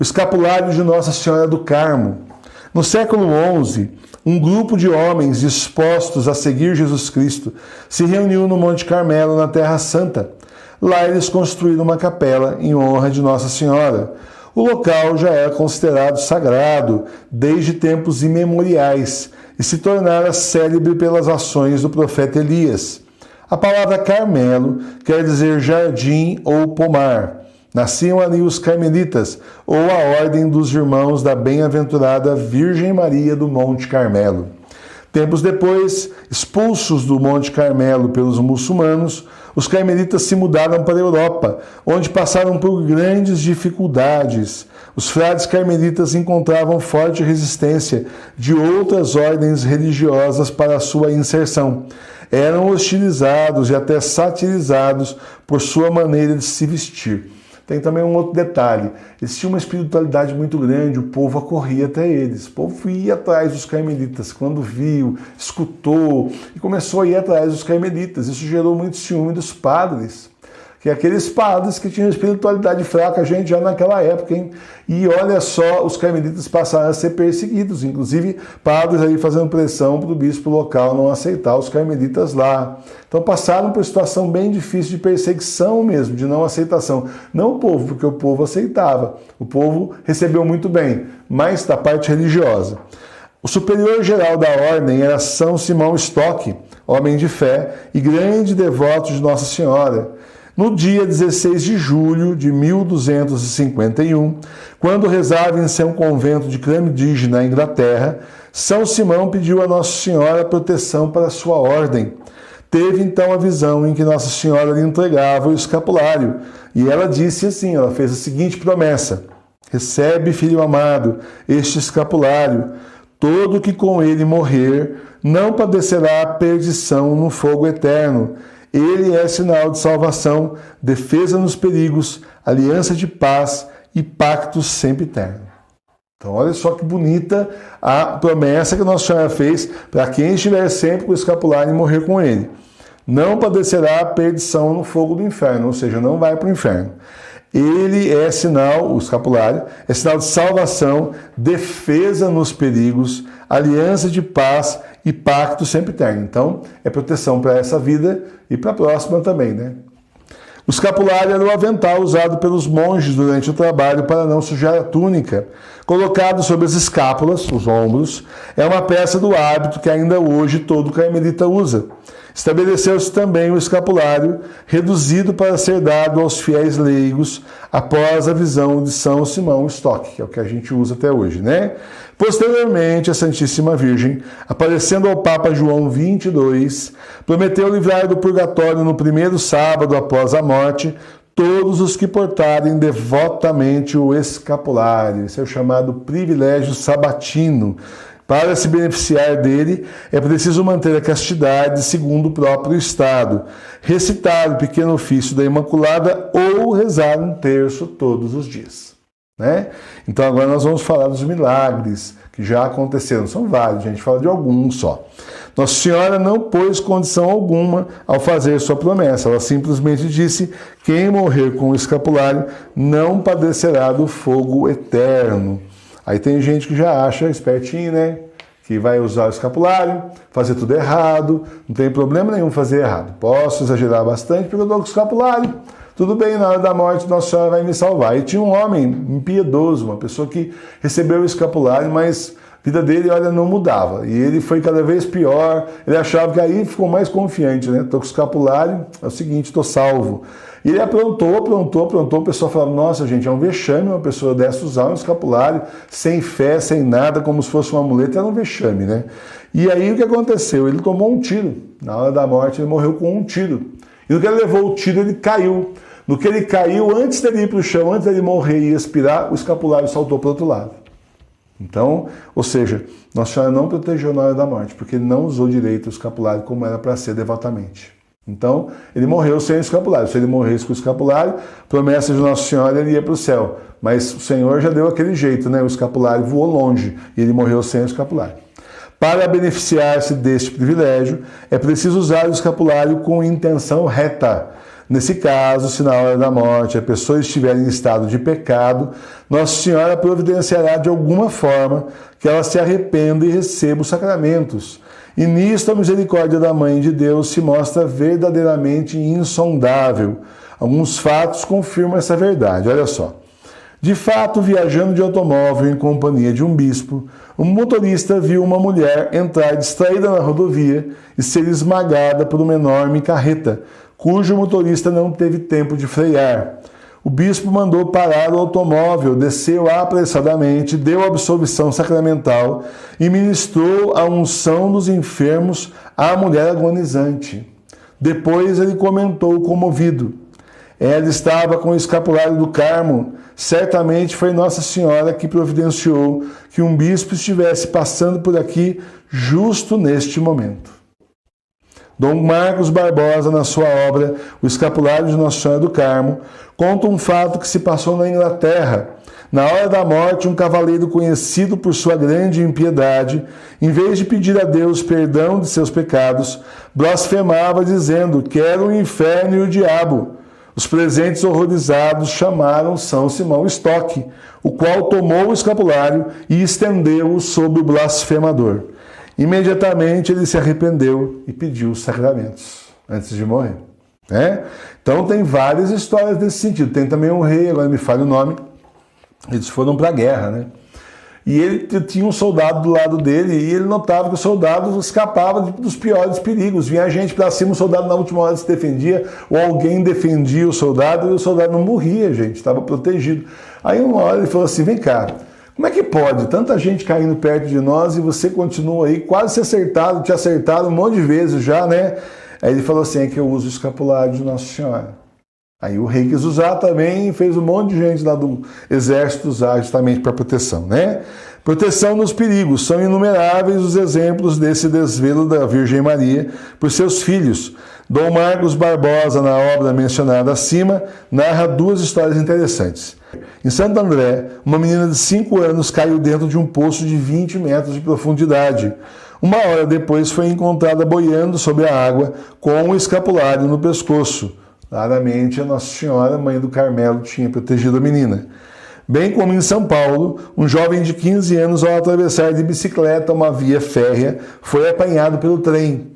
escapulário de Nossa Senhora do Carmo. No século XI, um grupo de homens dispostos a seguir Jesus Cristo se reuniu no Monte Carmelo, na Terra Santa. Lá eles construíram uma capela em honra de Nossa Senhora. O local já era considerado sagrado desde tempos imemoriais e se tornara célebre pelas ações do profeta Elias. A palavra Carmelo quer dizer jardim ou pomar. Nasciam ali os carmelitas, ou a ordem dos irmãos da bem-aventurada Virgem Maria do Monte Carmelo. Tempos depois, expulsos do Monte Carmelo pelos muçulmanos, os carmelitas se mudaram para a Europa, onde passaram por grandes dificuldades. Os frades carmelitas encontravam forte resistência de outras ordens religiosas para a sua inserção. Eram hostilizados e até satirizados por sua maneira de se vestir. Tem também um outro detalhe, eles tinham uma espiritualidade muito grande, o povo acorria até eles, o povo ia atrás dos carmelitas, quando viu, escutou e começou a ir atrás dos carmelitas. Isso gerou muito ciúme dos padres, que aqueles padres que tinham espiritualidade fraca, a gente já naquela época, hein? E olha só, os carmelitas passaram a ser perseguidos, inclusive padres aí fazendo pressão para o bispo local não aceitar os carmelitas lá. Então passaram por uma situação bem difícil de perseguição mesmo, de não aceitação. Não o povo, porque o povo aceitava, o povo recebeu muito bem, mas da parte religiosa. O superior geral da ordem era São Simão Stock, homem de fé e grande devoto de Nossa Senhora. No dia 16 de julho de 1251, quando rezava em seu convento de Cramdige, na Inglaterra, São Simão pediu a Nossa Senhora proteção para sua ordem. Teve então a visão em que Nossa Senhora lhe entregava o escapulário, e ela disse assim, ela fez a seguinte promessa: recebe, filho amado, este escapulário. Todo que com ele morrer não padecerá a perdição no fogo eterno. Ele é sinal de salvação, defesa nos perigos, aliança de paz e pacto sempre eterno. Então olha só que bonita a promessa que Nossa Senhora fez para quem estiver sempre com o escapulário e morrer com ele. Não padecerá a perdição no fogo do inferno, ou seja, não vai para o inferno. Ele é sinal, o escapulário, é sinal de salvação, defesa nos perigos, aliança de paz e pacto sempre eterno. Então, é proteção para essa vida e para a próxima também, né? O escapulário era o avental usado pelos monges durante o trabalho para não sujar a túnica. Colocado sobre as escápulas, os ombros, é uma peça do hábito que ainda hoje todo carmelita usa. Estabeleceu-se também o escapulário, reduzido para ser dado aos fiéis leigos após a visão de São Simão Stock, que é o que a gente usa até hoje, né? Posteriormente, a Santíssima Virgem, aparecendo ao Papa João XXII, prometeu livrar do purgatório no primeiro sábado após a morte todos os que portarem devotamente o escapulário. Esse é o chamado privilégio sabatino. Para se beneficiar dele, é preciso manter a castidade segundo o próprio estado, recitar o pequeno ofício da Imaculada ou rezar um terço todos os dias. Né? Então agora nós vamos falar dos milagres que já aconteceram. São vários, a gente fala de alguns só. Nossa Senhora não pôs condição alguma ao fazer sua promessa. Ela simplesmente disse: quem morrer com o escapulário não padecerá do fogo eterno. Aí tem gente que já acha espertinho, né? Que vai usar o escapulário, fazer tudo errado, não tem problema nenhum fazer errado. Posso exagerar bastante porque eu dou com o escapulário. Tudo bem, na hora da morte Nossa Senhora vai me salvar. E tinha um homem impiedoso, uma pessoa que recebeu o escapulário, mas a vida dele, olha, não mudava. E ele foi cada vez pior, ele achava que aí ficou mais confiante, né? Tô com o escapulário, é o seguinte, tô salvo. E ele aprontou, o pessoal falava: nossa, gente, é um vexame uma pessoa dessa usar um escapulário, sem fé, sem nada, como se fosse um amuleto, era um vexame, né? E aí o que aconteceu? Ele tomou um tiro. Na hora da morte ele morreu com um tiro. E no que ele levou o tiro, ele caiu. No que ele caiu, antes dele ir para o chão, antes dele morrer e expirar, o escapulário saltou para o outro lado. Então, ou seja, Nossa Senhora não protegeu na hora da morte, porque ele não usou direito o escapulário como era para ser devotamente. Então, ele morreu sem o escapulário. Se ele morresse com o escapulário, promessa de Nossa Senhora, ele ia para o céu. Mas o Senhor já deu aquele jeito, né? O escapulário voou longe e ele morreu sem o escapulário. Para beneficiar-se deste privilégio, é preciso usar o escapulário com intenção reta. Nesse caso, se na hora da morte a pessoa estiver em estado de pecado, Nossa Senhora providenciará de alguma forma que ela se arrependa e receba os sacramentos. E nisto a misericórdia da Mãe de Deus se mostra verdadeiramente insondável. Alguns fatos confirmam essa verdade. Olha só. De fato, viajando de automóvel em companhia de um bispo, um motorista viu uma mulher entrar distraída na rodovia e ser esmagada por uma enorme carreta, cujo motorista não teve tempo de frear. O bispo mandou parar o automóvel, desceu apressadamente, deu absolvição sacramental e ministrou a unção dos enfermos à mulher agonizante. Depois ele comentou comovido: ela estava com o escapulário do Carmo. Certamente foi Nossa Senhora que providenciou que um bispo estivesse passando por aqui justo neste momento. Dom Marcos Barbosa, na sua obra O Escapulário de Nossa Senhora do Carmo, conta um fato que se passou na Inglaterra. Na hora da morte, um cavaleiro conhecido por sua grande impiedade, em vez de pedir a Deus perdão de seus pecados, blasfemava dizendo: quero o inferno e o diabo. Os presentes horrorizados chamaram São Simão Stock, o qual tomou o escapulário e estendeu-o sobre o blasfemador. Imediatamente ele se arrependeu e pediu os sacramentos antes de morrer. Então tem várias histórias nesse sentido. Tem também um rei, agora me falha o nome, eles foram para a guerra, né? E ele tinha um soldado do lado dele e ele notava que o soldado escapava dos piores perigos. Vinha gente para cima, o soldado na última hora se defendia, ou alguém defendia o soldado e o soldado não morria, gente, estava protegido. Aí uma hora ele falou assim: vem cá, como é que pode? Tanta gente caindo perto de nós e você continua aí, quase te acertaram um monte de vezes já, né? Aí ele falou assim: é que eu uso o escapulário de Nossa Senhora. Aí o rei quis usar também e fez um monte de gente lá do exército usar justamente para proteção, né? Proteção nos perigos. São inumeráveis os exemplos desse desvelo da Virgem Maria por seus filhos. Dom Marcos Barbosa, na obra mencionada acima, narra duas histórias interessantes. Em Santo André, uma menina de 5 anos caiu dentro de um poço de 20 metros de profundidade. Uma hora depois foi encontrada boiando sobre a água com um escapulário no pescoço. Claramente, a Nossa Senhora, Mãe do Carmelo, tinha protegido a menina. Bem como em São Paulo, um jovem de 15 anos, ao atravessar de bicicleta uma via férrea, foi apanhado pelo trem.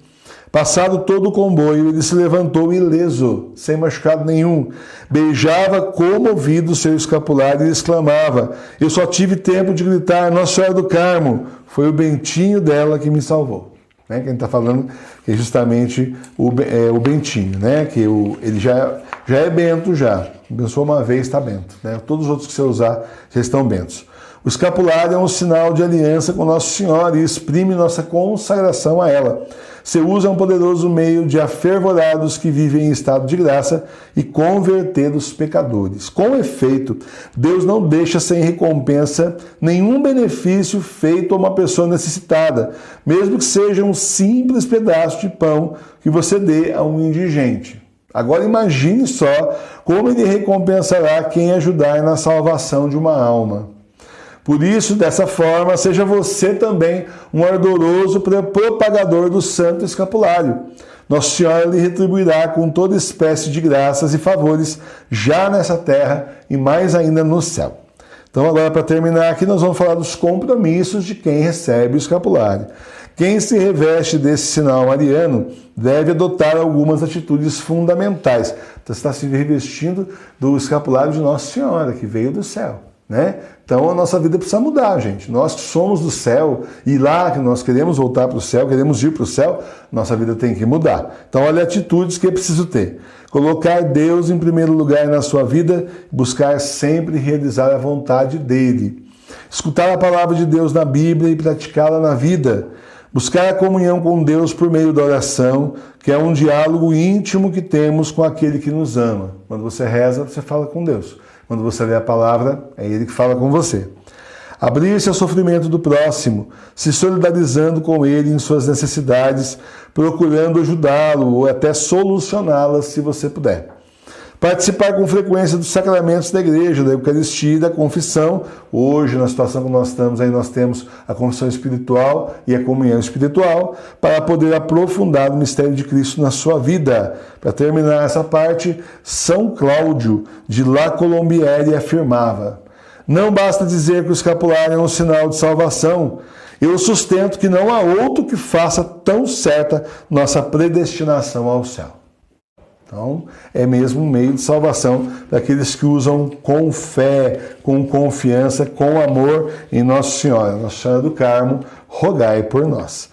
Passado todo o comboio, ele se levantou ileso, sem machucado nenhum. Beijava comovido seu escapulário e exclamava: eu só tive tempo de gritar, Nossa Senhora do Carmo, foi o bentinho dela que me salvou. Quem está falando é justamente o bentinho, né? Que ele já é bento já. Abençoou uma vez, está bento. Né? Todos os outros que você usar já estão bentos. O escapulário é um sinal de aliança com Nossa Senhora e exprime nossa consagração a ela. Seu uso é um poderoso meio de afervorar os que vivem em estado de graça e converter os pecadores. Com efeito, Deus não deixa sem recompensa nenhum benefício feito a uma pessoa necessitada, mesmo que seja um simples pedaço de pão que você dê a um indigente. Agora imagine só como ele recompensará quem ajudar na salvação de uma alma. Por isso, dessa forma, seja você também um ardoroso propagador do Santo Escapulário. Nossa Senhora lhe retribuirá com toda espécie de graças e favores já nessa terra e mais ainda no céu. Então, agora, para terminar aqui, nós vamos falar dos compromissos de quem recebe o escapulário. Quem se reveste desse sinal mariano deve adotar algumas atitudes fundamentais. Então, você está se revestindo do escapulário de Nossa Senhora, que veio do céu. Né? Então a nossa vida precisa mudar, gente. Nós que somos do céu e lá que nós queremos voltar para o céu, queremos ir para o céu, nossa vida tem que mudar. Então olha atitudes que é preciso ter. Colocar Deus em primeiro lugar na sua vida, buscar sempre realizar a vontade dele. Escutar a palavra de Deus na Bíblia e praticá-la na vida. Buscar a comunhão com Deus por meio da oração, que é um diálogo íntimo que temos com aquele que nos ama. Quando você reza, você fala com Deus. Quando você lê a palavra, é Ele que fala com você. Abrir-se ao sofrimento do próximo, se solidarizando com ele em suas necessidades, procurando ajudá-lo ou até solucioná-las se você puder. Participar com frequência dos sacramentos da igreja, da Eucaristia e da confissão. Hoje, na situação que nós estamos, aí nós temos a confissão espiritual e a comunhão espiritual, para poder aprofundar o mistério de Cristo na sua vida. Para terminar essa parte, São Cláudio de La Colombière afirmava: não basta dizer que o escapulário é um sinal de salvação. Eu sustento que não há outro que faça tão certa nossa predestinação ao céu. Então, é mesmo um meio de salvação daqueles que usam com fé, com confiança, com amor em Nossa Senhora. Nossa Senhora do Carmo, rogai por nós.